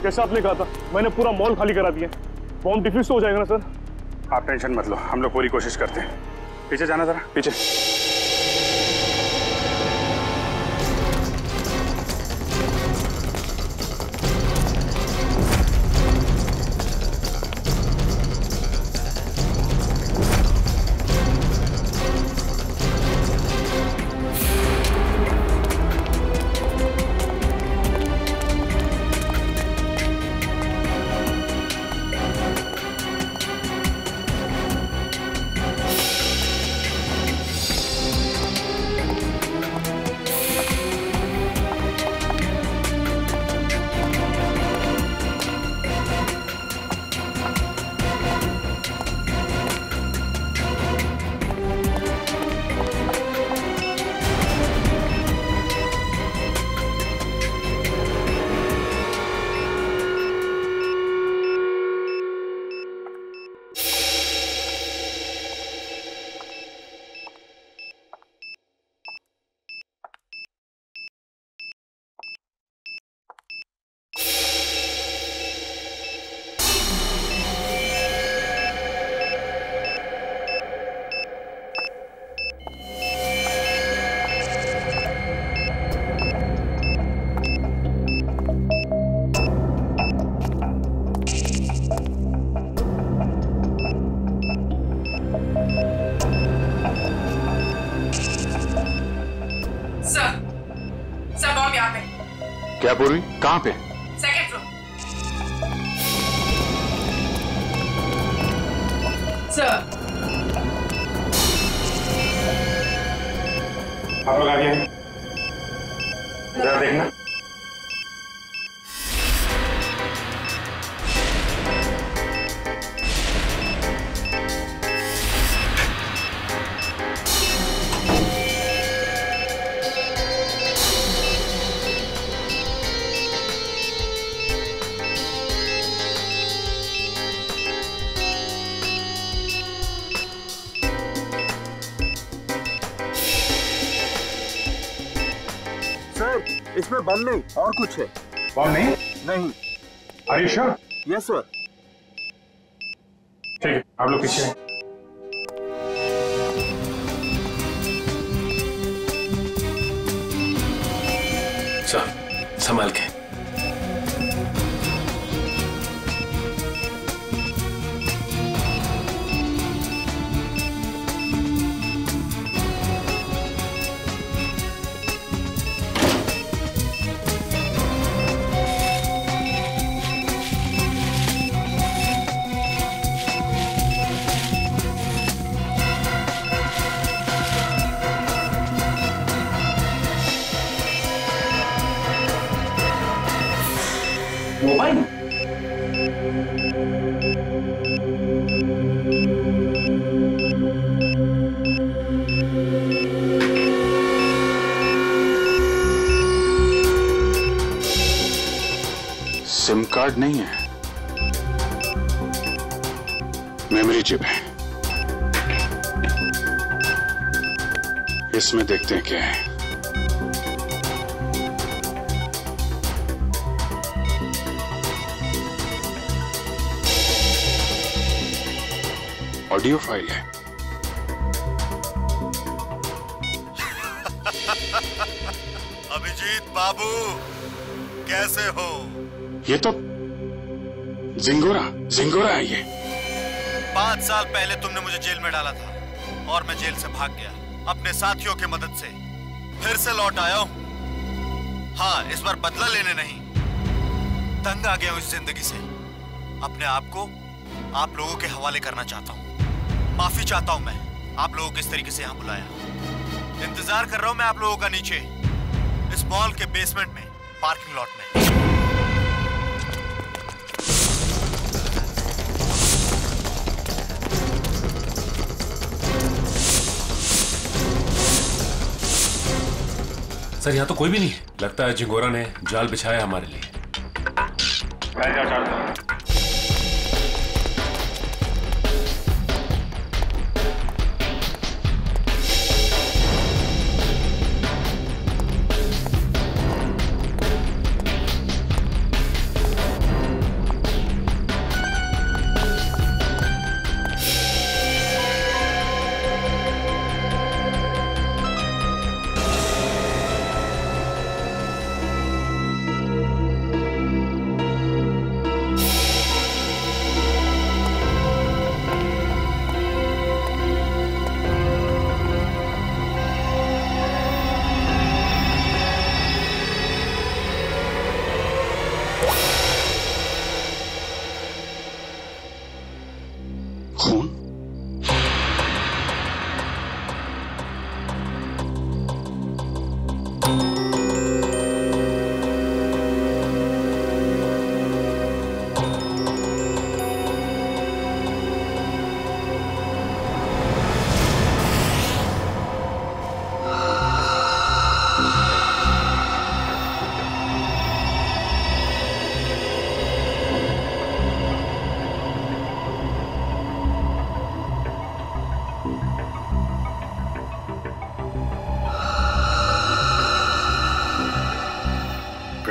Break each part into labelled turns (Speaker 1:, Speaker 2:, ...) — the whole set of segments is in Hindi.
Speaker 1: कैसे आपने कहा था, मैंने पूरा मॉल खाली करा दिया। बॉम्ब डिफ्यूज तो हो जाएगा ना सर?
Speaker 2: आप टेंशन मत लो, हम लोग पूरी कोशिश करते हैं। पीछे जाना जरा, पीछे।
Speaker 3: क्या पूर्वी, कहाँ पे?
Speaker 4: Second floor. सर
Speaker 2: आप लोग आगे जरा देखना।
Speaker 5: इसमें बम नहीं और कुछ है।
Speaker 2: बम नहीं?
Speaker 5: नहीं।
Speaker 2: Are you sure?
Speaker 5: Yes sir.
Speaker 2: ठीक है, आप लोग पीछे हैं।
Speaker 6: सर संभाल के।
Speaker 1: मोबाइल
Speaker 3: सिम कार्ड नहीं है, मेमोरी चिप है। इसमें देखते हैं क्या है। ऑडियो फाइल है।
Speaker 7: अभिजीत बाबू कैसे हो?
Speaker 3: ये तो जिंगोरा है ये।
Speaker 7: 5 साल पहले तुमने मुझे जेल में डाला था और मैं जेल से भाग गया अपने साथियों की मदद से। फिर से लौट आया हूं। हाँ, इस बार बदला लेने नहीं, तंग आ गया हूं इस जिंदगी से। अपने आप को आप लोगों के हवाले करना चाहता हूं। माफी चाहता हूं मैं आप लोगों को इस तरीके से यहां बुलाया। इंतजार कर रहा हूं मैं आप लोगों का नीचे इस मॉल के बेसमेंट में, पार्किंग लॉट में।
Speaker 6: सर यहाँ तो कोई भी नहीं है। लगता है जिंगोरा ने जाल बिछाया हमारे लिए।
Speaker 2: मैं क्या चाहता हूँ?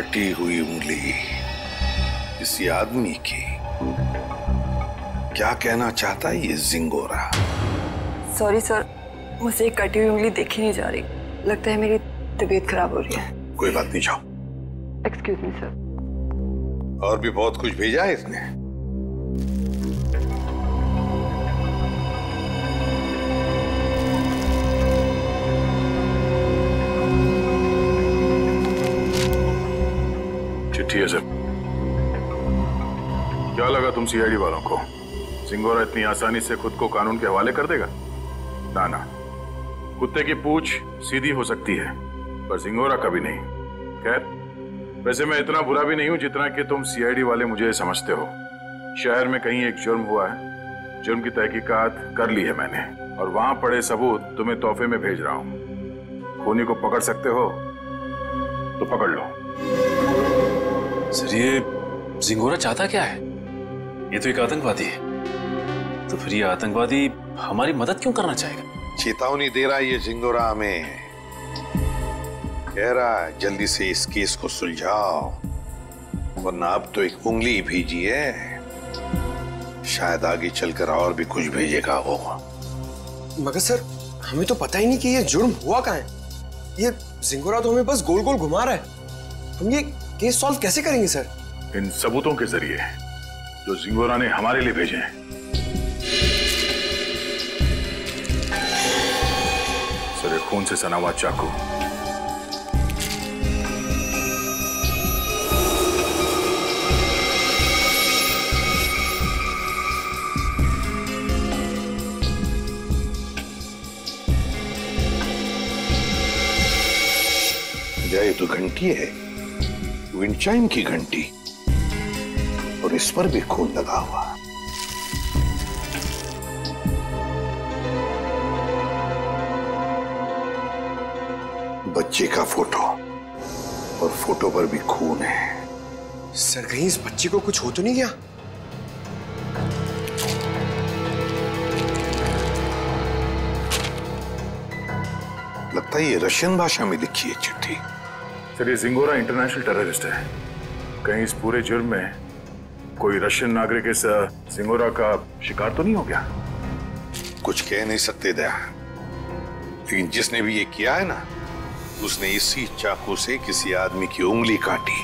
Speaker 4: कटी हुई उंगली किसी आदमी की। क्या कहना चाहता है ये जिंगोरा?
Speaker 8: सॉरी सर, मुझे एक कटी हुई उंगली देखी नहीं जा रही। लगता है मेरी तबीयत खराब हो रही है।
Speaker 4: कोई बात नहीं, जाओ।
Speaker 8: Excuse me sir.
Speaker 4: और भी बहुत कुछ भेजा है इसने।
Speaker 2: चिट्ठी है सर। क्या लगा तुम सीआईडी वालों को जिंगोरा इतनी आसानी से खुद को कानून के हवाले कर देगा? ना ना, कुत्ते की पूंछ सीधी हो सकती है पर जिंगोरा कभी नहीं। खैर, वैसे मैं इतना बुरा भी नहीं हूं जितना कि तुम सीआईडी वाले मुझे समझते हो। शहर में कहीं एक जुर्म हुआ है, जुर्म की तहकीकात कर ली है मैंने और वहां पड़े सबूत तुम्हें तोहफे में भेज रहा हूं। खूनी को पकड़ सकते हो तो पकड़ लो।
Speaker 6: सर, ये जिंगोरा चाहता क्या है? ये तो एक आतंकवादी है। तो फिर ये आतंकवादी हमारी मदद क्यों करना चाहेगा?
Speaker 4: चेतावनी दे रहा है ये जिंगोरा हमें। कह रहा है जल्दी से इस केस को सुलझाओ वरना अब तो एक उंगली भेजी है, शायद आगे चलकर और भी कुछ भेजेगा वो।
Speaker 5: मगर सर, हमें तो पता ही नहीं कि ये जुर्म हुआ कहाँ है। ये जिंगोरा तो हमें बस गोल गोल घुमा रहा है। हम ये केस सॉल्व कैसे करेंगे सर?
Speaker 2: इन सबूतों के जरिए जो जिंगोरा ने हमारे लिए भेजे हैं। सर, एक खून से सना हुआ चाकू,
Speaker 4: ये तो घंटी है, विंड चाइम की घंटी, और इस पर भी खून लगा हुआ। बच्चे का फोटो, और फोटो पर भी खून है।
Speaker 5: सर, कहीं इस बच्चे को कुछ हो तो नहीं गया?
Speaker 4: लगता है ये रशियन भाषा में लिखी है चिट्ठी।
Speaker 2: सर, ये जिंगोरा इंटरनेशनल टेररिस्ट है। कहीं इस पूरे जुर्म में कोई रशियन नागरिक इस जिंगोरा का शिकार तो नहीं हो गया?
Speaker 4: कुछ कह नहीं सकते दया, लेकिन जिसने भी ये किया है ना, उसने इसी चाकू से किसी आदमी की उंगली काटी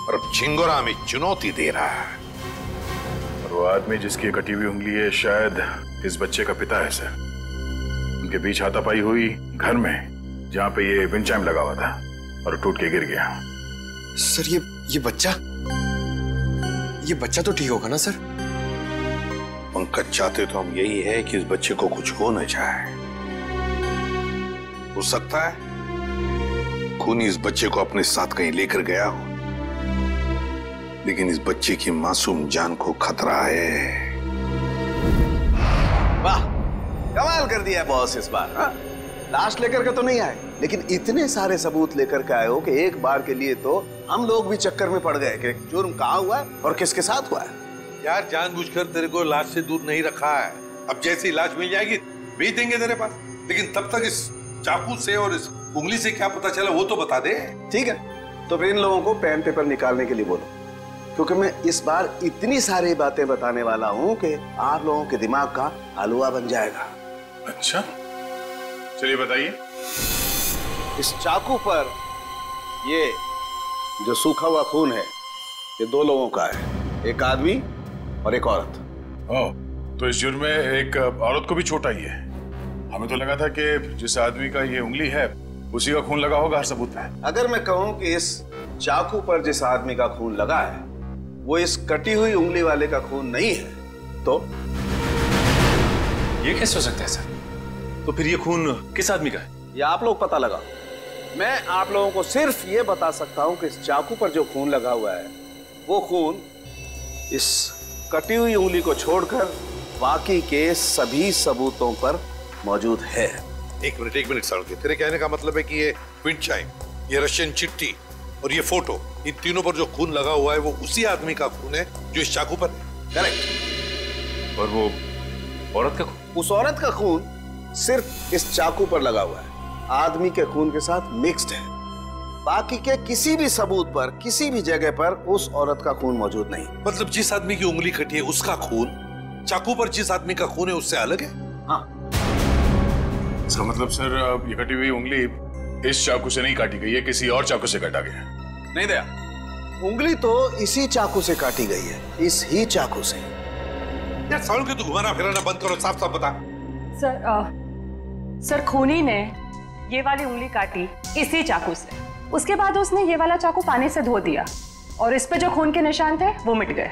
Speaker 4: और अब जिंगोरा में चुनौती दे रहा है।
Speaker 2: और वो आदमी जिसकी कटी हुई उंगली है शायद इस बच्चे का पिता है सर। उनके बीच हाथापाई हुई घर में जहां पे ये विंड चाइम लगा हुआ था और टूट के गिर गया।
Speaker 5: सर, ये बच्चा तो ठीक होगा ना सर?
Speaker 4: पंकज, चाहते तो हम यही है कि इस बच्चे को कुछ हो न जाए। हो सकता है खूनी इस बच्चे को अपने साथ कहीं लेकर गया हो, लेकिन इस बच्चे की मासूम जान को खतरा है।
Speaker 9: वाह, कमाल कर दिया बॉस इस बार। हाँ? लाश लेकर के तो नहीं आए, लेकिन इतने सारे सबूत लेकर के आए हो कि एक बार के लिए तो हम लोग भी चक्कर में पड़ गए कि जुर्म कहाँ हुआ है और किसके साथ हुआ है।
Speaker 4: यार, जानबूझकर तेरे को लाश से दूर नहीं रखा है। अब जैसी लाश मिल जाएगी भेज देंगे तेरे पास, लेकिन तब तक इस चाकू से और इस उंगली से क्या पता चला वो तो बता दे।
Speaker 9: ठीक है, तो फिर इन लोगों को पेन पेपर निकालने के लिए बोलो, क्योंकि मैं इस बार इतनी सारी बातें बताने वाला हूं कि आप लोगों के दिमाग का हलवा बन जाएगा।
Speaker 2: अच्छा, चलिए बताइए।
Speaker 9: इस चाकू पर ये जो सूखा हुआ खून है, ये दो लोगों का है, एक आदमी और एक औरत।
Speaker 2: ओह, तो इस जुर्म में एक औरत को भी चोट आई है। हमें तो लगा था कि जिस आदमी का ये उंगली है उसी का खून लगा होगा हर सबूत में।
Speaker 9: अगर मैं कहूं कि इस चाकू पर जिस आदमी का खून लगा है वो इस कटी हुई उंगली वाले का खून नहीं है, तो
Speaker 6: ये कैसे हो सकता है सर? तो फिर ये खून किस आदमी का है?
Speaker 9: ये आप लोग पता लगा। मैं आप लोगों को सिर्फ ये बता सकता हूं कि इस चाकू पर जो खून लगा हुआ है वो खून इस कटी हुई उंगली को छोड़कर बाकी के सभी सबूतों पर मौजूद है।
Speaker 4: एक मिनट सारुके, तेरे कहने का मतलब है कि ये विंड चाइम, ये रशियन चिट्ठी और ये फोटो, इन तीनों पर जो खून लगा हुआ है वो उसी आदमी का खून है जो इस चाकू पर है।
Speaker 9: करेक्ट।
Speaker 6: और वो औरत का खून?
Speaker 9: उस औरत का खून सिर्फ इस चाकू पर लगा हुआ है, आदमी के खून के साथ मिक्स्ड है। बाकी के किसी भी सबूत पर, किसी भी जगह पर उस औरत का खून मौजूद नहीं।
Speaker 4: मतलब जिस आदमी की उंगली कटी है उसका खून चाकू पर जिस आदमी का खून है उससे अलग है?
Speaker 9: हाँ।
Speaker 2: इसका मतलब सर ये कटी हुई उंगली इस चाकू से नहीं काटी गई है, किसी और चाकू से काटा गया।
Speaker 9: नहीं दया, उंगली तो इसी चाकू से काटी गई है, इस ही चाकू से।
Speaker 4: यार सालों के तू घुमाना फिराना बंद करो, साफ साफ बता।
Speaker 10: सर खूनी ने ये वाली उंगली काटी इसी चाकू से। उसके बाद उसने ये वाला चाकू पानी से धो दिया और इस पे जो खून के निशान थे वो मिट गए।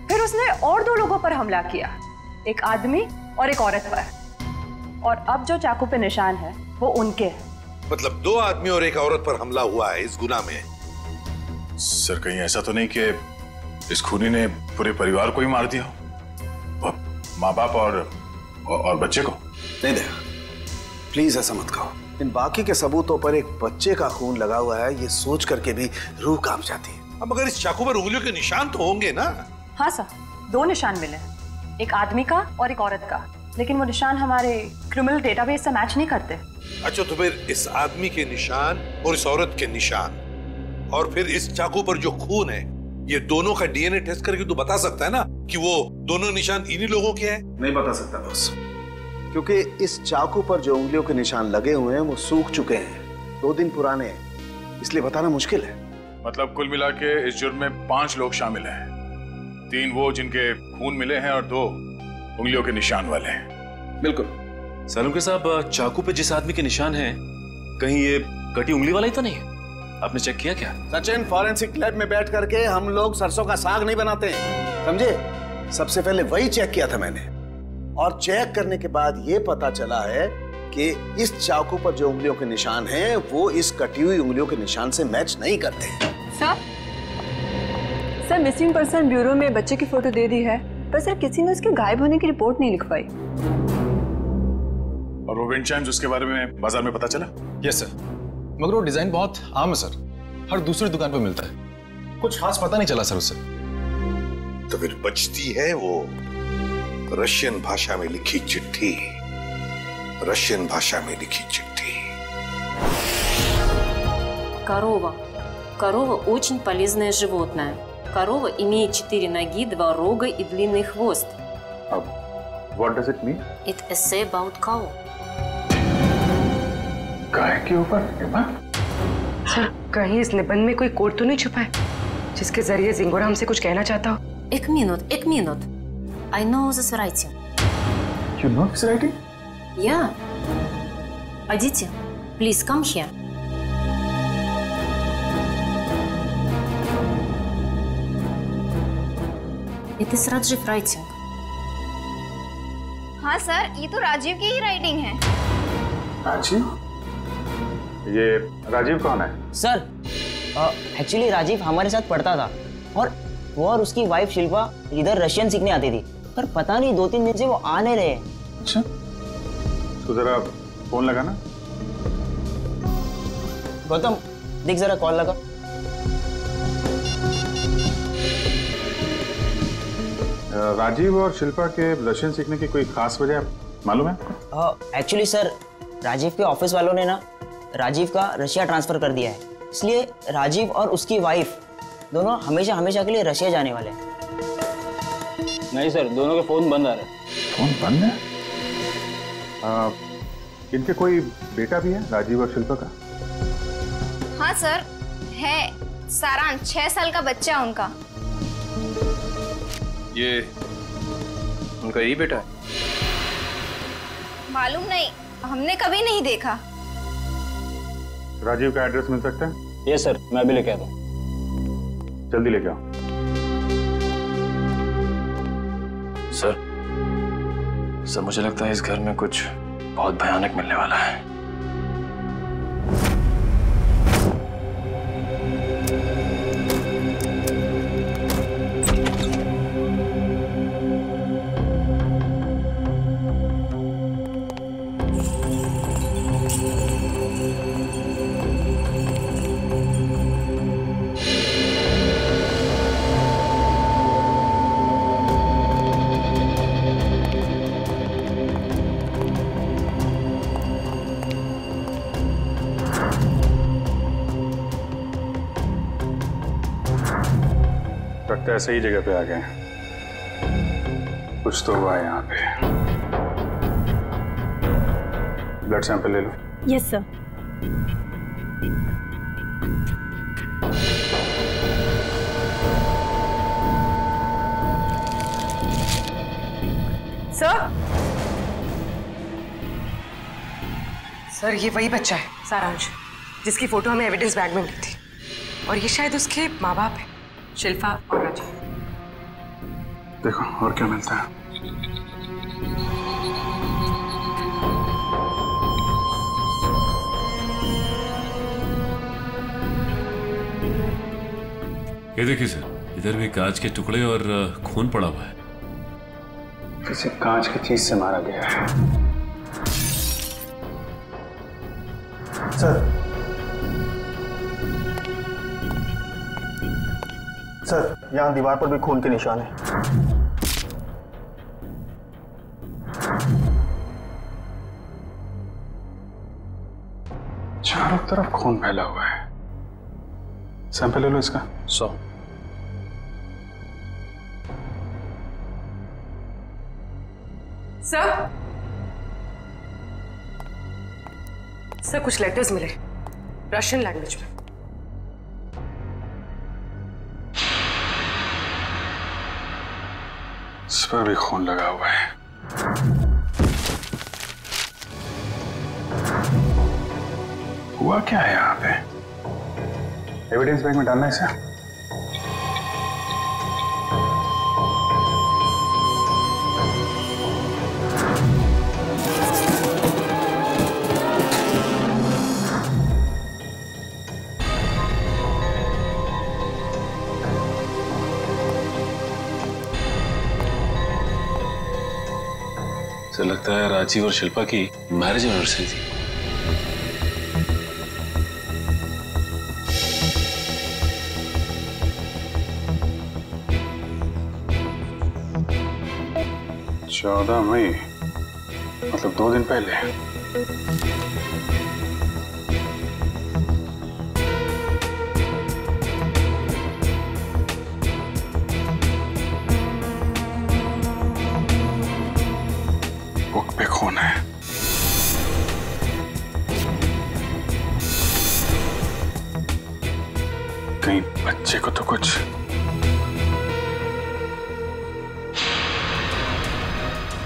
Speaker 10: फिर उसने और 2 लोगों पर हमला किया, एक आदमी और एक औरत पर। और अब जो चाकू पे निशान है वो उनके हैं।
Speaker 4: मतलब 2 आदमी और एक औरत पर हमला हुआ है इस गुनाह में।
Speaker 2: सर कहीं ऐसा तो नहीं कि इस खूनी ने पूरे परिवार को ही मार दिया, माँ बाप और बच्चे को?
Speaker 9: नहीं दया, प्लीज ऐसा मत कहो। इन बाकी के सबूतों पर एक बच्चे का खून लगा हुआ है, ये सोच करके भी रूह कांप जाती है।
Speaker 4: अब मगर इस चाकू पर उंगलियों के निशान तो होंगे ना?
Speaker 10: हाँ सर, 2 निशान मिले, एक आदमी का और एक औरत का, लेकिन वो निशान हमारे क्रिमिनल डेटाबेस से मैच नहीं करते।
Speaker 4: अच्छा, तो फिर इस आदमी के निशान और इस औरत के निशान और फिर इस चाकू पर जो खून है, ये दोनों का डीएनए टेस्ट करके तू बता सकता है ना कि वो दोनों निशान इन्हीं लोगों के हैं?
Speaker 9: नहीं बता सकता बॉस, क्योंकि इस चाकू पर जो उंगलियों के निशान लगे हुए हैं वो सूख चुके हैं, 2 दिन पुराने हैं, इसलिए बताना मुश्किल है।
Speaker 2: मतलब कुल मिला के इस जुर्म में 5 लोग शामिल हैं, 3 वो जिनके खून मिले हैं और 2 उंगलियों के निशान वाले हैं।
Speaker 9: बिल्कुल।
Speaker 6: सालुंके साहब, चाकू पे जिस आदमी के निशान हैं, कहीं ये कटी उंगली वाला ही तो नहीं है? आपने चेक किया क्या?
Speaker 9: सचिन, फॉरेंसिक लैब में बैठ करके हम लोग सरसों का साग नहीं बनाते हैं, समझे? सबसे पहले वही चेक किया था मैंने, और चेक करने के बाद ये पता चला है कि इस चाकू पर जो उंगलियों के निशान हैं वो इस कटी हुई उंगलियों के निशान से मैच नहीं करते।
Speaker 8: सर मिसिंग पर्सन ब्यूरो में बच्चे की फोटो दे दी है, पर सर किसी ने उसके गायब होने की रिपोर्ट नहीं लिखवाई।
Speaker 2: और वो विंड चाइम्स, उसके बारे में बाजार में पता चला?
Speaker 11: यस सर, मगर वो डिजाइन बहुत आम है सर, हर दूसरी दुकान पर मिलता है, कुछ खास पता नहीं चला सर उससे।
Speaker 4: तो फिर बचती है वो रशियन भाषा में लिखी चिट्ठी, रशियन भाषा में लिखी चिट्ठी।
Speaker 12: Корова. Корова очень полезное животное. Корова имеет 4 ноги, 2 рога и длинный хвост.
Speaker 2: What does it mean?
Speaker 12: It essay about cow.
Speaker 2: गाय के ऊपर?
Speaker 10: सर कहीं इस निबंध में कोई कोड तो नहीं छुपा है जिसके जरिए जिंगोरा हमसे कुछ कहना चाहता हो?
Speaker 12: एक minute. I know this writing.
Speaker 2: You know this writing?
Speaker 12: Yeah. Aditi, please come here. It is Rajiv writing.
Speaker 13: हाँ सर, ये तो राजीव की ही राइटिंग है।
Speaker 2: राजीव? ये राजीव कौन है?
Speaker 14: सर एक्चुअली राजीव हमारे साथ पढ़ता था और वो और उसकी वाइफ शिल्पा इधर रशियन सीखने आती थी, पर पता नहीं 2-3 दिन से वो आ नहीं रहे।
Speaker 2: अच्छा, तो जरा फोन लगाना।
Speaker 14: गौतम देख जरा कॉल लगा।
Speaker 2: राजीव और शिल्पा के रशियन सीखने की कोई खास वजह मालूम है आपको?
Speaker 14: एक्चुअली सर राजीव के ऑफिस वालों ने ना राजीव का रशिया ट्रांसफर कर दिया है, इसलिए राजीव और उसकी वाइफ दोनों हमेशा हमेशा के लिए रशिया जाने वाले हैं।
Speaker 15: नहीं सर, दोनों के फोन बंद आ रहे हैं।
Speaker 2: फोन बंद है? इनके कोई बेटा भी है, राजीव और शिल्पा का?
Speaker 13: हाँ सर है, सारांश 6 साल का बच्चा उनका।
Speaker 15: ये उनका यही बेटा है?
Speaker 13: मालूम नहीं, हमने कभी नहीं देखा।
Speaker 2: राजीव का एड्रेस मिल सकता है?
Speaker 15: ये सर, मैं अभी लेके आता हूँ।
Speaker 2: जल्दी लेके आओ।
Speaker 6: सर मुझे लगता है इस घर में कुछ बहुत भयानक मिलने वाला है।
Speaker 16: लगता है सही जगह पे आ गए। कुछ तो हुआ है यहाँ पे। ब्लड सैंपल ले लो।
Speaker 17: Yes sir.
Speaker 18: सर ये वही बच्चा है सारांश, जिसकी फोटो हमें एविडेंस बैग में मिली थी, और ये शायद उसके माँ बाप है, शिल्पा और राजीव।
Speaker 16: देखो और क्या मिलता है।
Speaker 6: ये देखिए सर, इधर भी कांच के टुकड़े और खून पड़ा हुआ है।
Speaker 16: किसी कांच की चीज से मारा गया है।
Speaker 19: सर यहाँ दीवार पर भी खून के निशान है।
Speaker 16: चारों तरफ खून फैला हुआ है। सैंपल ले लो इसका।
Speaker 6: 100।
Speaker 18: सर कुछ लेटर्स मिले रशियन लैंग्वेज में।
Speaker 16: इस पर भी खून लगा हुआ है। हुआ क्या है यहाँ पे? एविडेंस बैग में डालना है इसे।
Speaker 6: तो लगता है राजीव और शिल्पा की मैरिज एनिवर्सरी थी।
Speaker 16: चौदह मई, मतलब 2 दिन पहले। बुक पे खून है। कहीं बच्चे को तो कुछ।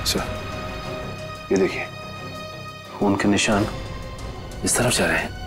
Speaker 6: सर ये देखिए, खून के निशान इस तरफ जा रहे हैं।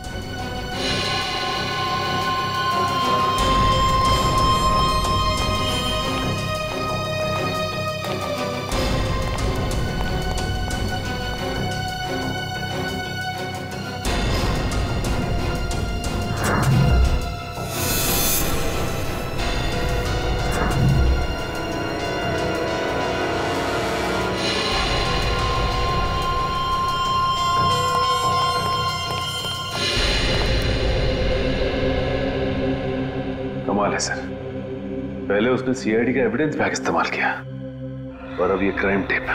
Speaker 6: कमाल है सर, पहले उसने सीआईडी का एविडेंस बैग इस्तेमाल किया और अब ये क्राइम टेप।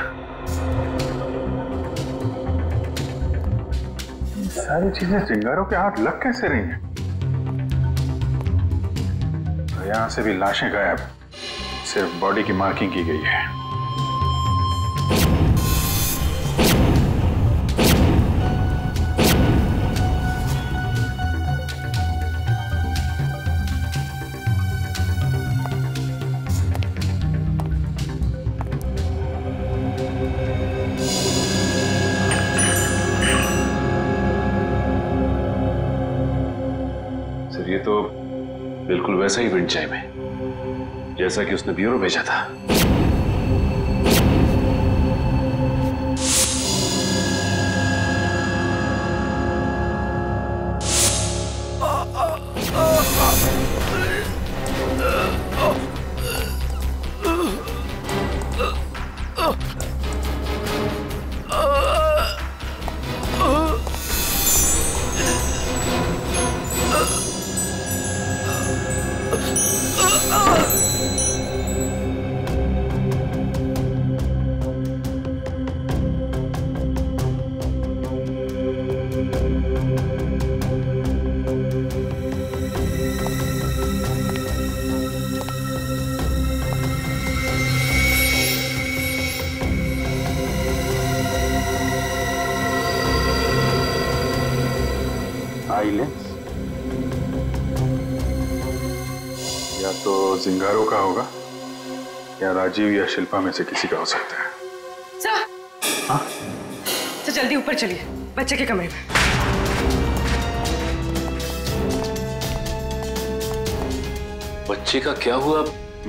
Speaker 16: सारी चीजें चिंगारों के हाथ लग कैसे रही हैं? तो यहां से भी लाशें गायब, सिर्फ बॉडी की मार्किंग की गई है।
Speaker 6: ये तो बिल्कुल वैसा ही विंड चाइम है जैसा कि उसने ब्यूरो भेजा था।
Speaker 16: साइलेंस। या तो जिंगारो का होगा या राजीव या शिल्पा में से किसी का हो सकता है।
Speaker 18: सर,
Speaker 16: हाँ?
Speaker 18: तो जल्दी ऊपर चलिए, बच्चे के कमरे में।
Speaker 6: बच्चे का क्या हुआ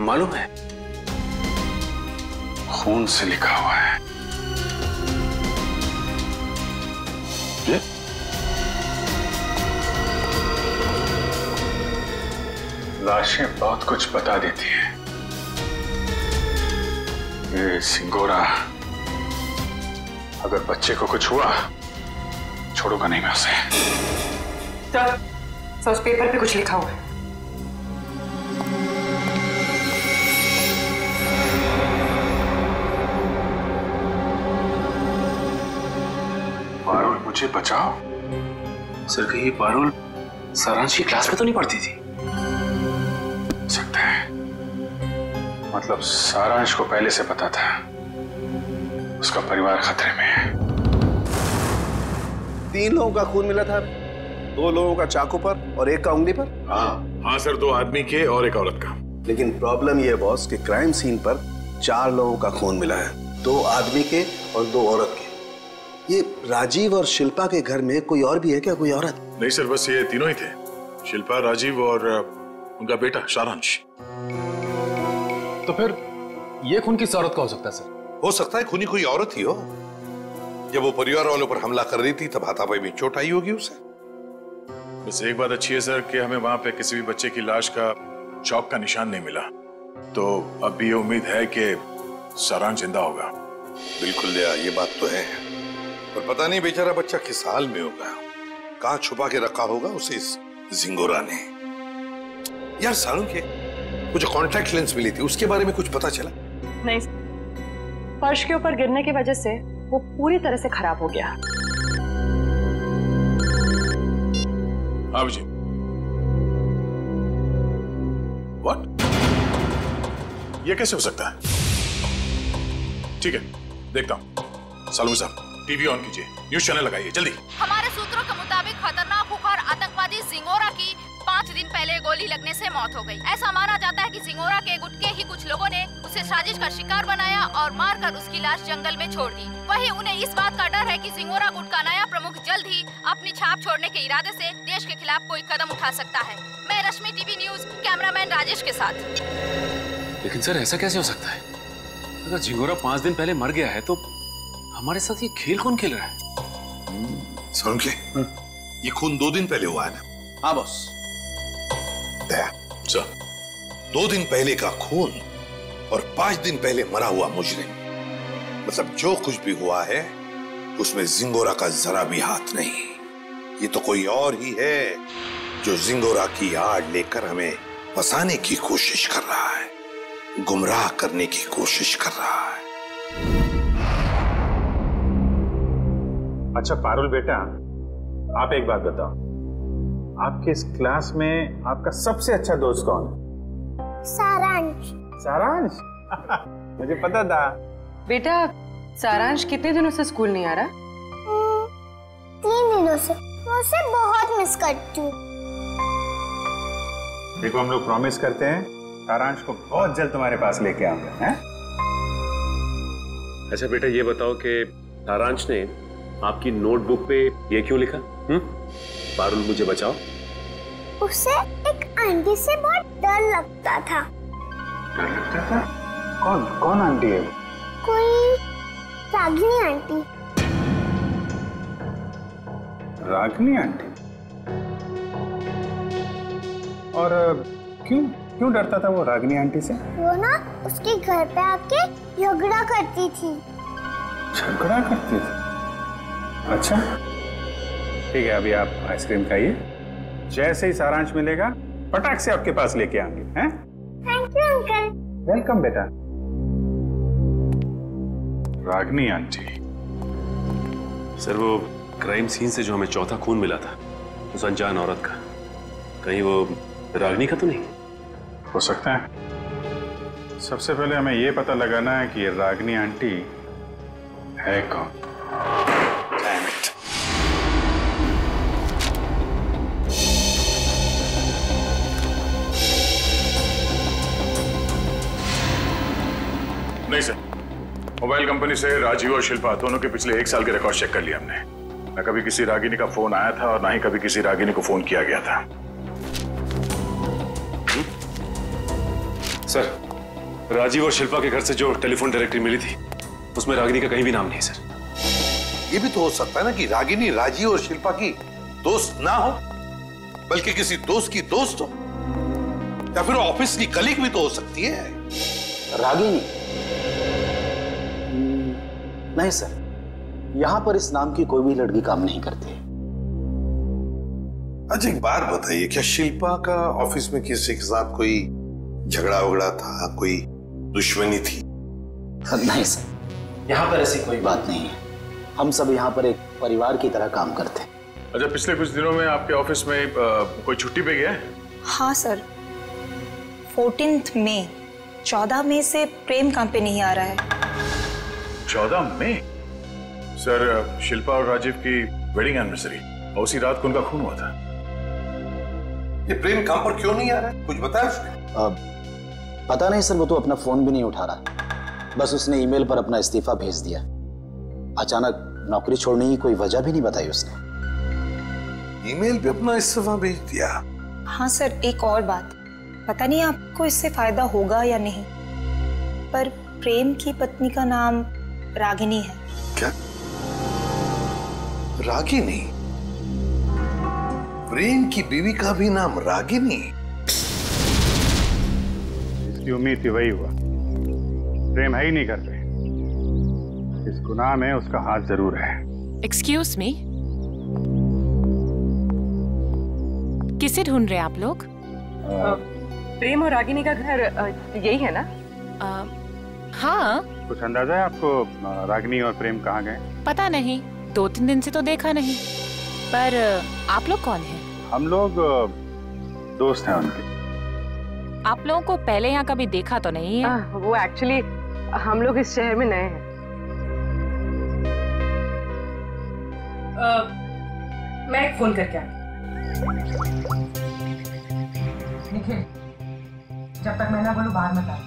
Speaker 6: मालूम है?
Speaker 16: खून से लिखा हुआ है। ये? लाशें बहुत कुछ बता देती है। ये सिंगोरा अगर बच्चे को कुछ हुआ छोड़ूंगा नहीं मैं उसे।
Speaker 18: सर, उस पेपर पे कुछ लिखा हुआ है।
Speaker 16: पारुल मुझे बचाओ।
Speaker 6: सर कहीं पारुल सारांश की क्लास में तो नहीं पढ़ती थी?
Speaker 16: सकता है, मतलब सारांश को पहले से पता था उसका परिवार खतरे में है।
Speaker 9: 3 लोगों का खून मिला था, 2 लोगों का चाकू पर और 1 का उंगली पर।
Speaker 2: हाँ सर, 2 आदमी के और 1 औरत का।
Speaker 9: लेकिन प्रॉब्लम यह है बॉस कि क्राइम सीन पर 4 लोगों का खून मिला है, 2 आदमी के और 2 औरत के। ये राजीव और शिल्पा के घर में कोई और भी है क्या, कोई औरत?
Speaker 2: नहीं सर, बस ये तीनों ही थे, शिल्पा, राजीव और उनका बेटा सारांश।
Speaker 11: तो फिर ये खून किस औरत का हो सकता है सर?
Speaker 4: हो सकता है खूनी कोई औरत ही हो। जब वो परिवार वालों पर हमला कर रही थी तब हाथापाई में चोट आई होगी उसे।
Speaker 2: बस एक बात अच्छी है सर कि हमें वहां पे किसी भी बच्चे की लाश का चौक का निशान नहीं मिला, तो अब भी ये उम्मीद है कि सारांश जिंदा होगा।
Speaker 4: बिल्कुल दया, ये बात तो है, पर पता नहीं बेचारा बच्चा किस हाल में होगा, कहाँ छुपा के रखा होगा उसे इस जिंगोरा ने। यार सारुण के वो जो कॉन्टैक्ट लेंस मिली थी उसके बारे में कुछ पता चला?
Speaker 10: नहीं, फर्श के ऊपर गिरने की वजह से वो पूरी तरह से खराब हो गया।
Speaker 2: हाँ जी। व्हाट? ये कैसे हो सकता है? ठीक है, देखता हूं। सालू साहब, टीवी ऑन कीजिए, न्यूज चैनल लगाइए जल्दी।
Speaker 13: हमारे सूत्रों के मुताबिक खतरनाक खुखार आतंकवादी जिंगोरा की 5 दिन पहले गोली लगने से मौत हो गई। ऐसा माना जाता है कि जिंगोरा के गुट के ही कुछ लोगों ने उसे साजिश का शिकार बनाया और मारकर उसकी लाश जंगल में छोड़ दी। वहीं उन्हें इस बात का डर है कि जिंगोरा गुट का नया प्रमुख जल्द ही अपनी छाप छोड़ने के इरादे से देश के खिलाफ कोई कदम उठा सकता है। मैं रश्मि, टीवी न्यूज, कैमरामैन राजेश के साथ।
Speaker 6: लेकिन सर ऐसा कैसे हो सकता है? अगर जिंगोरा 5 दिन पहले मर गया है तो हमारे साथ ये खेल कौन खेल रहा है?
Speaker 4: सुन के ये खून 2 दिन पहले हुआ है ना?
Speaker 9: हाँ बॉस।
Speaker 4: सर, 2 दिन पहले का खून और 5 दिन पहले मरा हुआ मुजरिम, मतलब जो कुछ भी हुआ है उसमें जिंगोरा का जरा भी हाथ नहीं। ये तो कोई और ही है जो जिंगोरा की आड़ लेकर हमें फंसाने की कोशिश कर रहा है, गुमराह करने की कोशिश कर रहा है।
Speaker 16: अच्छा पारुल बेटा, आप एक बात बताओ, आपके इस क्लास में आपका सबसे अच्छा दोस्त कौन है?
Speaker 17: सारांश।
Speaker 16: सारांश? मुझे पता था।
Speaker 18: बेटा, सारांश कितने दिनों से स्कूल नहीं आ रहा?
Speaker 17: 3 दिनों से। मैं उसे बहुत मिस करती हूँ।
Speaker 16: देखो, हम लोग प्रॉमिस करते हैं सारांश को बहुत जल्द तुम्हारे पास लेके आऊंगा, हैं?
Speaker 6: अच्छा बेटा, ये बताओ कि सारांश ने आपकी नोटबुक पे ये क्यों लिखा? पारुल मुझे बचाओ।
Speaker 17: उसे एक आंटी से बहुत डर लगता था।
Speaker 16: डर लगता था? कौन आंटी है?
Speaker 17: कोई रागिनी आंटी।
Speaker 16: रागिनी आंटी? और क्यों डरता था वो रागिनी आंटी से?
Speaker 17: वो ना उसके घर पे आके झगड़ा करती थी।
Speaker 16: झगड़ा करती थी? अच्छा ठीक है, अभी आप आइसक्रीम खाइए, जैसे ही सारांश मिलेगा फटाक से आपके पास लेके आएंगे, हैं?
Speaker 17: Thank you uncle.
Speaker 16: वेलकम बेटा। रागिनी आंटी।
Speaker 6: सर वो क्राइम सीन से जो हमें चौथा खून मिला था उस अनजान औरत का, कहीं वो रागिनी का तो नहीं?
Speaker 16: हो सकता है। सबसे पहले हमें ये पता लगाना है कि ये रागिनी आंटी है कौन।
Speaker 2: मोबाइल कंपनी से राजीव और शिल्पा दोनों के पिछले 1 साल के रिकॉर्ड चेक कर लिए हमने। न कभी किसी रागिनी का फोन आया था और ना ही कभी किसी रागिनी को फोन किया गया था।
Speaker 6: सर, राजीव और शिल्पा के घर से जो टेलीफोन डायरेक्टरी मिली थी उसमें रागिनी का कहीं भी नाम नहीं सर।
Speaker 4: ये भी तो हो सकता है ना कि रागिनी राजीव और शिल्पा की दोस्त ना हो, बल्कि किसी दोस्त की दोस्त हो, या फिर ऑफिस की कलीग भी तो हो सकती है।
Speaker 9: रागिनी? नहीं सर, यहां पर इस नाम की कोई भी लड़की काम नहीं करती।
Speaker 4: अच्छा एक बात बताइए, क्या शिल्पा का ऑफिस में किसी के साथ कोई झगड़ा वगड़ा था, कोई दुश्मनी थी?
Speaker 9: नहीं सर, यहाँ पर ऐसी कोई बात नहीं है। हम सब यहाँ पर एक परिवार की तरह काम करते हैं।
Speaker 2: अच्छा, पिछले कुछ दिनों में आपके ऑफिस में कोई छुट्टी पे गया है?
Speaker 20: हाँ सर, 14 मई 14 मई से प्रेम काम पे नहीं आ रहा है।
Speaker 2: 14 मई? सर, शिल्पा और राजीव की वेडिंग एनिवर्सरी और उसी रात को उनका खून हुआ था।
Speaker 4: ये प्रेम काम पर क्यों नहीं आ रहा है, कुछ बताया उसने?
Speaker 9: पता नहीं सर, वो तो अपना फोन भी नहीं उठा रहा। बस उसने ईमेल पर अपना इस्तीफा भेज दिया। अचानक नौकरी छोड़ने की कोई वजह भी नहीं बताई उसने।
Speaker 4: ईमेल पे अपना इस्तीफा भेज दिया?
Speaker 20: हाँ सर, एक और बात, पता नहीं आपको इससे फायदा होगा या नहीं, पर प्रेम की पत्नी का नाम रागिनी है।
Speaker 4: क्या? रागिनी? प्रेम की बीवी का भी नाम रागिनी?
Speaker 16: इसकी उम्मीद थी, वही हुआ। प्रेम है ही नहीं घर पे। इस गुनाह में उसका हाथ जरूर है।
Speaker 21: एक्सक्यूज मी, किसे ढूंढ रहे हैं आप लोग?
Speaker 18: प्रेम और रागिनी का घर यही है ना?
Speaker 21: हाँ।
Speaker 16: कुछ अंदाजा है आपको रागिनी और प्रेम कहाँ गए?
Speaker 21: पता नहीं, 2-3 दिन से तो देखा नहीं। पर आप लोग कौन हैं?
Speaker 16: हम लोग दोस्त हैं उनके।
Speaker 21: आप लोगों को पहले यहाँ कभी देखा तो नहीं है?
Speaker 18: वो एक्चुअली हम लोग इस शहर में नए हैं। मैं एक फोन करके आती। निखिल, जब तक मैं ना बोलूं बाहर मत आओ।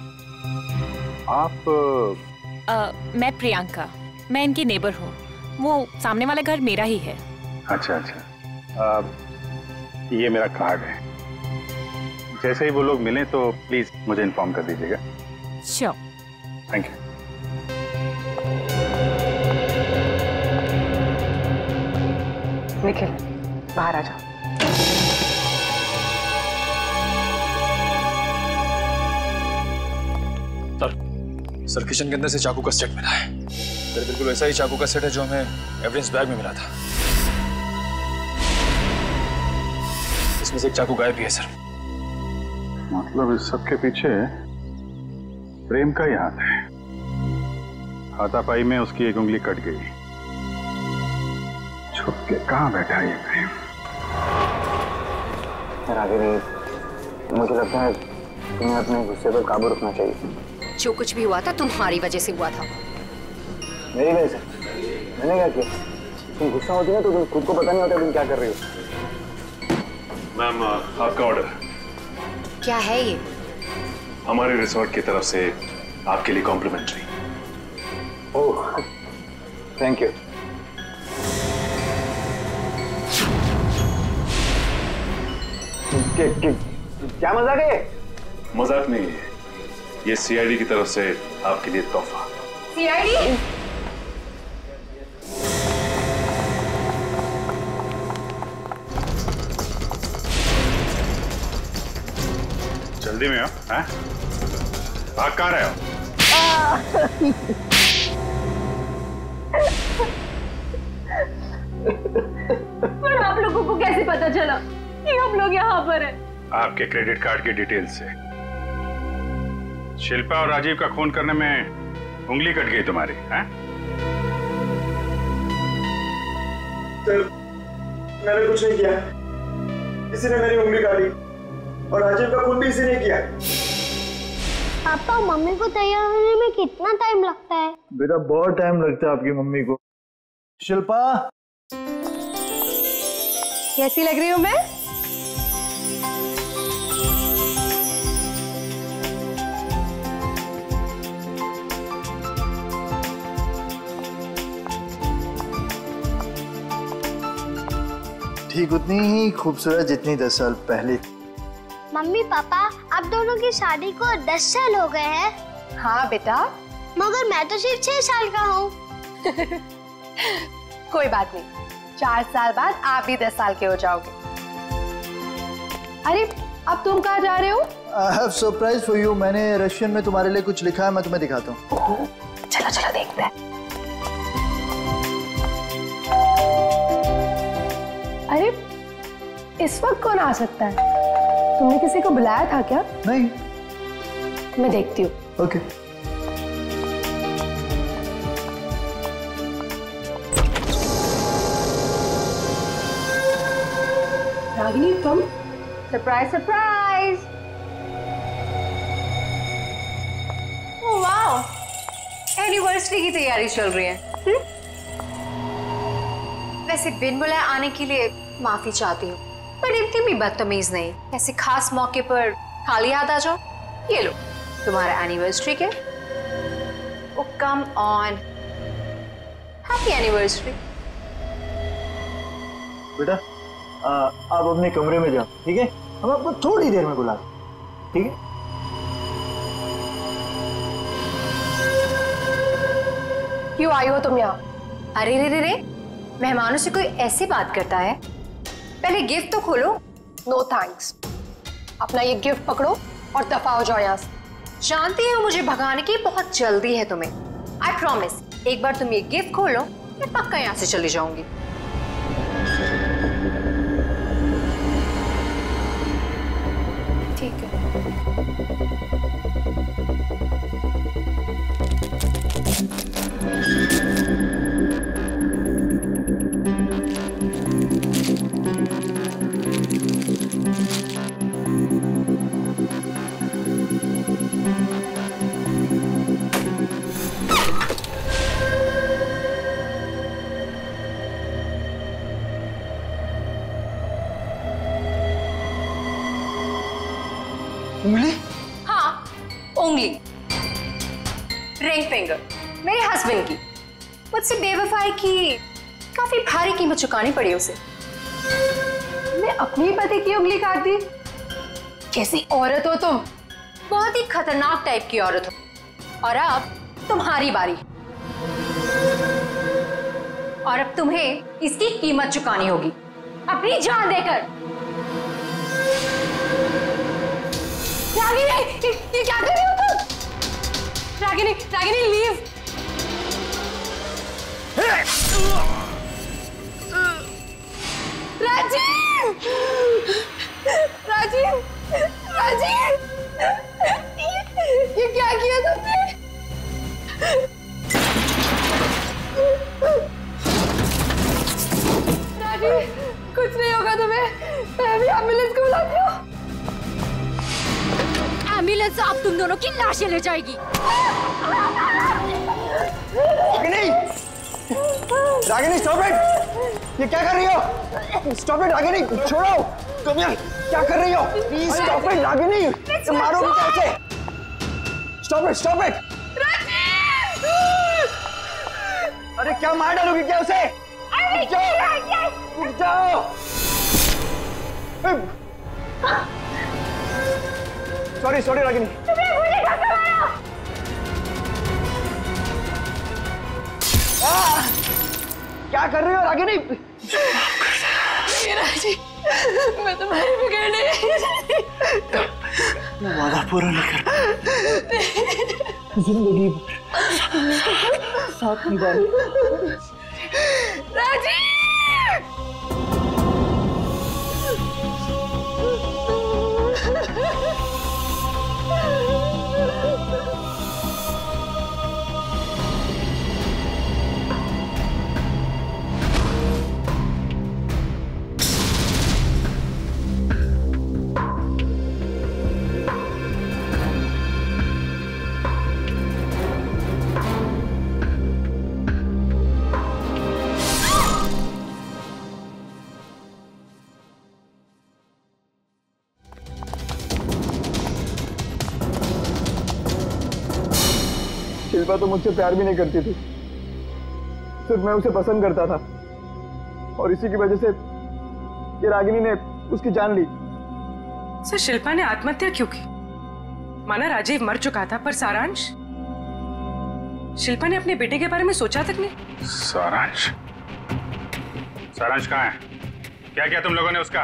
Speaker 16: आप?
Speaker 21: मैं प्रियंका, मैं इनकी नेबर हूँ। वो सामने वाला घर मेरा ही है।
Speaker 16: अच्छा अच्छा, ये मेरा कार्ड है। जैसे ही वो लोग मिलें तो प्लीज मुझे इन्फॉर्म कर दीजिएगा।
Speaker 21: श्योर।
Speaker 16: Thank you.
Speaker 18: निखिल, बाहर आ जाओ।
Speaker 11: सर, किचन के अंदर से चाकू का सेट मिला है। मेरे बिल्कुल वैसा ही चाकू का सेट है जो हमें एविडेंस बैग में मिला था। इसमें से एक चाकू गायब भी है सर।
Speaker 16: मतलब इस सब के पीछे प्रेम का ही हाथ है। हाथापाई में उसकी एक उंगली कट गई। छुप के कहाँ बैठा है ये प्रेम?
Speaker 19: रागिनी, मुझे लगता है तुम्हें अपने गुस्से पर काबू रखना चाहिए।
Speaker 22: जो कुछ भी हुआ था तुम्हारी वजह से हुआ था।
Speaker 19: मेरी वजह से? मैंने क्या किया? तुम गुस्सा होती है तो तुम खुद को पता नहीं होता तुम क्या कर रही हो।
Speaker 6: मैम, आपका ऑर्डर।
Speaker 22: क्या है ये?
Speaker 6: हमारे रिसोर्ट की तरफ से आपके लिए कॉम्प्लीमेंट्री।
Speaker 19: Oh, thank you. क्या मजाक है?
Speaker 6: मजाक नहीं है, ये सीआईडी की तरफ से आपके लिए तोहफा।
Speaker 22: सीआईडी?
Speaker 16: जल्दी में हो? हैं? भाग कहाँ रहे हो?
Speaker 10: पर आप लोगों को कैसे पता चला कि हम लोग यहाँ पर हैं?
Speaker 16: आपके क्रेडिट कार्ड की डिटेल से। शिल्पा और राजीव का खून करने में उंगली कट गई तुम्हारी, हैं?
Speaker 19: सर, मैंने कुछ नहीं किया। इसी ने मेरी उंगली काटी और राजीव का खून भी इसी ने किया।
Speaker 17: पापा, मम्मी को तैयार होने में कितना टाइम लगता है?
Speaker 19: बेटा, बहुत टाइम लगता है आपकी मम्मी को। शिल्पा,
Speaker 10: कैसी लग रही हूँ मैं?
Speaker 1: ठीक उतनी ही खूबसूरत जितनी 10 साल पहले थी।
Speaker 17: मम्मी पापा आप दोनों की शादी को 10 साल हो गए हैं।
Speaker 22: हाँ बेटा,
Speaker 17: मगर मैं तो सिर्फ 6 साल का हूँ।
Speaker 22: कोई बात नहीं, 4 साल बाद आप भी 10 साल के हो जाओगे। अरे अब तुम कहाँ जा रहे हो?
Speaker 1: I have surprise for you. मैंने रशियन में तुम्हारे लिए कुछ लिखा है, मैं तुम्हें दिखाता हूँ।
Speaker 22: चलो चलो देखते हैं। अरे इस वक्त कौन आ सकता है? तुमने किसी को बुलाया था क्या?
Speaker 1: नहीं।
Speaker 22: मैं देखती हूँ।
Speaker 1: ओके।
Speaker 22: रागिनी तुम? Surprise surprise. Oh wow, anniversary की तैयारी चल रही है। वैसे बिन बुलाए आने के लिए माफी चाहती हूँ, पर इतनी भी बदतमीज नहीं। ऐसे खास मौके पर खाली हाथ आ जाओ। ये लो तुम्हारा एनिवर्सरी के। ओ कम ऑन, हैप्पी एनिवर्सरी।
Speaker 1: बेटा आप अपने कमरे में जाओ, ठीक है? हम आपको थोड़ी देर में बुला रहे हैं, ठीक है?
Speaker 22: क्यों आई हो तुम यहाँ? अरे रे रे रे, मेहमानों से कोई ऐसी बात करता है? पहले गिफ्ट तो खोलो। नो थैंक्स, अपना ये गिफ्ट पकड़ो और दफा हो जाओ यहाँ से। जानती हो मुझे भगाने की बहुत जल्दी है तुम्हें। आई प्रॉमिस, एक बार तुम ये गिफ्ट खोलो मैं पक्का यहाँ से चली जाऊंगी। ठीक है।
Speaker 1: उंगली?
Speaker 22: हाँ, उंगली, रिंग फिंगर, मेरे हस्बैंड की। मुझसे बेवफाई की काफी भारी कीमत चुकानी पड़ी उसे। मैं अपनी पति की उंगली काट दी। कैसी औरत हो तुम? बहुत ही खतरनाक टाइप की औरत हो। और अब तुम्हारी बारी, और अब तुम्हें इसकी कीमत चुकानी होगी अपनी जान देकर। रागिनी, ये क्या कर रही हो तुम? रागिनी, रागिनी लीव। राजीव, राजीव, राजीव, ये क्या किया तुमने? राजीव, कुछ नहीं होगा तुम्हें, मैं अभी एम्बुलेंस को बुलाती हूँ।
Speaker 13: एम्बुलेंस अब तुम दोनों की लाशें ले जाएगी।
Speaker 1: Ragini, Ragini stop it! ये क्या कर रही हो? स्टॉप इट रागिनी, छोड़ो! तुम यार क्या कर रही हो? प्लीज स्टॉप इट रागिनी, मारोगी कैसे? Stop it, stop it! अरे क्या मार डालोगी क्या उसे? रुक जाओ, रुक जाओ! Sorry sorry Ragini. क्या कर रही हो रागिनी?
Speaker 22: राजी, मैं तुम्हारी बिगड़ने
Speaker 1: वादा पूरा नहीं कर जिंदगी साथ निभानी।
Speaker 22: राजी!
Speaker 19: शिल्पा तो मुझसे प्यार भी नहीं करती थी, सिर्फ मैं उसे पसंद करता था और इसी की वजह से कि रागिनी ने उसकी जान ली।
Speaker 18: सर शिल्पा ने आत्महत्या क्यों की? माना राजीव मर चुका था, पर सारांश, शिल्पा ने अपने बेटे के बारे में सोचा तक नहीं।
Speaker 16: सारांश? सारांश कहाँ है? क्या किया तुम लोगों ने उसका?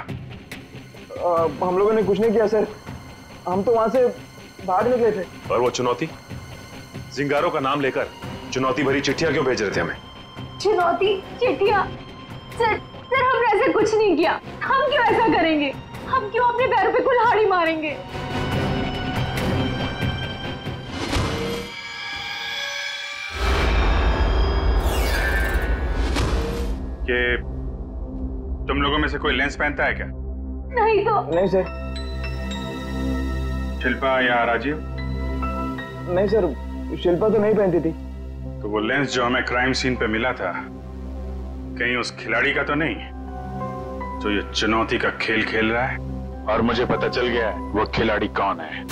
Speaker 19: हम लोगों ने कुछ नहीं किया सर, हम तो वहां से भाग निकले थे।
Speaker 11: और वो चुनौती, जिंगारो का नाम लेकर चुनौती भरी चिट्ठियां क्यों भेज रहे थे हमें?
Speaker 22: चुनौती, चिट्ठियां? सर हमने ऐसा कुछ नहीं किया। हम क्यों ऐसा करेंगे? हम क्यों अपने पैरों पे कुल्हाड़ी मारेंगे?
Speaker 16: कि तुम लोगों में से कोई लेंस पहनता है क्या?
Speaker 22: नहीं तो।
Speaker 19: नहीं सर।
Speaker 16: शिल्पा या राजीव?
Speaker 19: नहीं सर, शिल्पा तो नहीं पहनती थी।
Speaker 16: तो वो लेंस जो हमें क्राइम सीन पे मिला था, कहीं उस खिलाड़ी का तो नहीं जो ये चुनौती का खेल खेल रहा है? और मुझे पता चल गया है वो खिलाड़ी कौन है।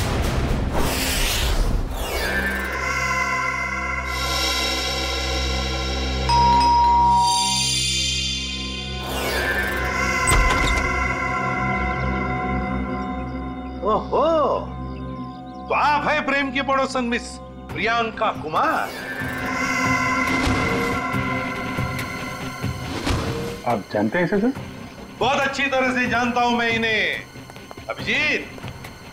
Speaker 4: ओहो, तो आप है प्रेम की पड़ोसन मिस प्रियंका कुमार?
Speaker 16: आप जानते हैं इसे सर?
Speaker 4: बहुत अच्छी तरह से जानता हूं मैं इन्हें। अभिजीत,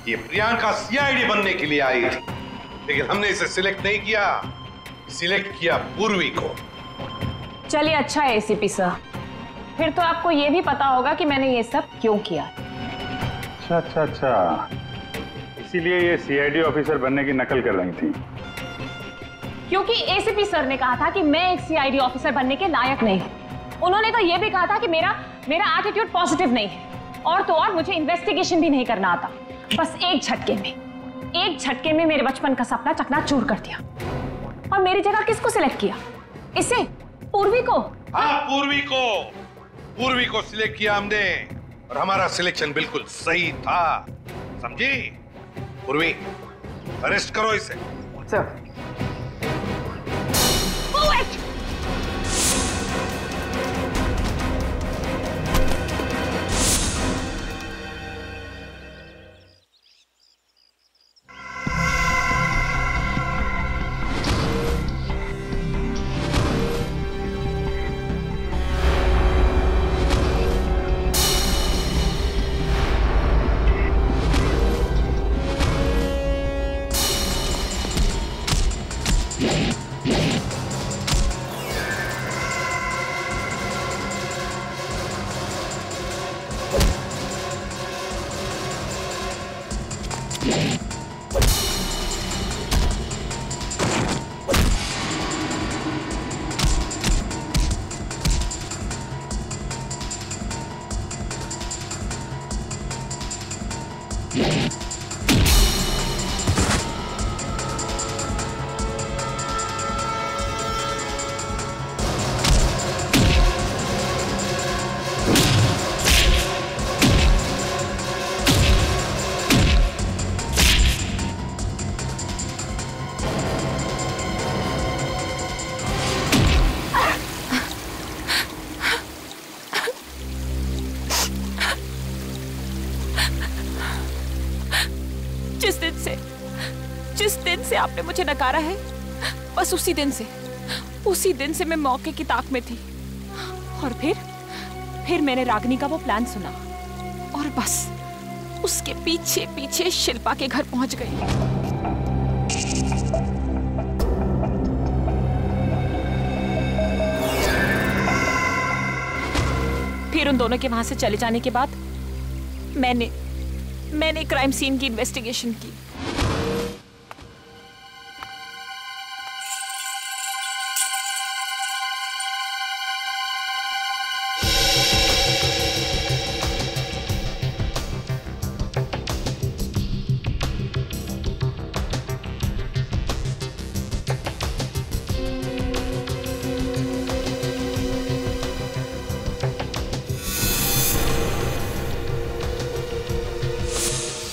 Speaker 4: ये प्रियंका सीआईडी बनने के लिए आई थी, लेकिन हमने इसे सिलेक्ट नहीं किया, सिलेक्ट किया पूर्वी को।
Speaker 21: चलिए अच्छा है एसीपी सर, फिर तो आपको ये भी पता होगा कि मैंने ये सब क्यों किया।
Speaker 16: अच्छा, इसीलिए ये सीआईडी ऑफिसर बनने की नकल कर रही थी।
Speaker 21: क्योंकि एसीपी सर ने कहा था कि मैं एक सीआईडी ऑफिसर बनने के लायक नहीं हूं। उन्होंने तो ये भी कहा था कि मेरा एटीट्यूड पॉजिटिव नहीं है, और तो और मुझे इन्वेस्टिगेशन भी नहीं करना आता। बस एक झटके में मेरे बचपन का सपना चकनाचूर कर दिया। और मेरी जगह किसको सिलेक्ट किया? इसे, पूर्वी को।
Speaker 4: हाँ, पूर्वी को सिलेक्ट किया हमने, और हमारा सिलेक्शन बिल्कुल सही था, समझी? पूर्वी, अरेस्ट करो इसे।
Speaker 19: सर।
Speaker 21: जिस दिन से आपने मुझे नकारा है, बस उसी दिन से मैं मौके की ताक में थी। और फिर मैंने रागिनी का वो प्लान सुना, और बस उसके पीछे पीछे शिल्पा के घर पहुंच गई। फिर उन दोनों के वहां से चले जाने के बाद मैंने क्राइम सीन की इन्वेस्टिगेशन की।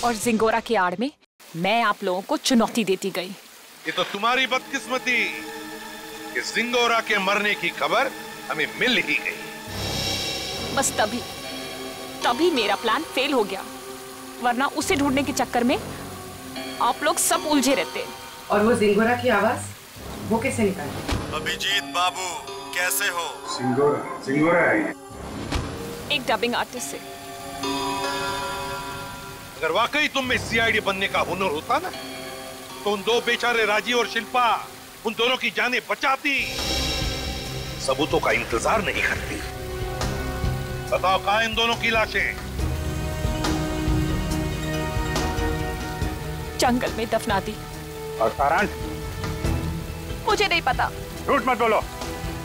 Speaker 21: और जिंगोरा की आड़ में मैं आप लोगों को चुनौती देती गई।
Speaker 4: ये तो तुम्हारी बदकिस्मती कि जिंगोरा के मरने की खबर हमें मिल ही गई।
Speaker 21: बस तभी मेरा प्लान फेल हो गया, वरना उसे ढूंढने के चक्कर में आप लोग सब उलझे रहते।
Speaker 18: और वो जिंगोरा की आवाज वो कैसे निकाली?
Speaker 3: अभिजीत बाबू कैसे हो?
Speaker 16: सिंगोरा है
Speaker 21: एक डबिंग आर्टिस्ट से।
Speaker 4: अगर वाकई तुम में सीआईडी बनने का हुनर होता ना, तो उन दो बेचारे राजीव और शिल्पा उन दोनों की जानें बचाती, सबूतों का इंतजार नहीं करती। बताओ कहां इन दोनों की लाशें?
Speaker 21: जंगल में दफना दी।
Speaker 16: और सारांश?
Speaker 21: मुझे नहीं पता।
Speaker 16: झूठ मत बोलो।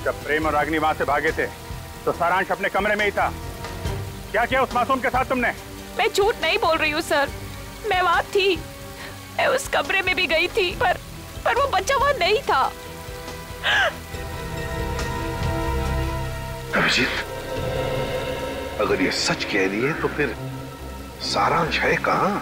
Speaker 16: जब प्रेम और रागिनी वहां से भागे थे तो सारांश अपने कमरे में ही था। क्या किया उस मासूम के साथ तुमने?
Speaker 21: मैं झूठ नहीं बोल रही हूँ सर, मैं वहां थी, मैं उस कमरे में भी गई थी, पर वो बच्चा वहां नहीं था।
Speaker 4: अभिजीत, अगर ये सच कह रही है तो फिर सारांश है कहां?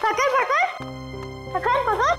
Speaker 17: पकड़ पकड़ पकड़ पकड़।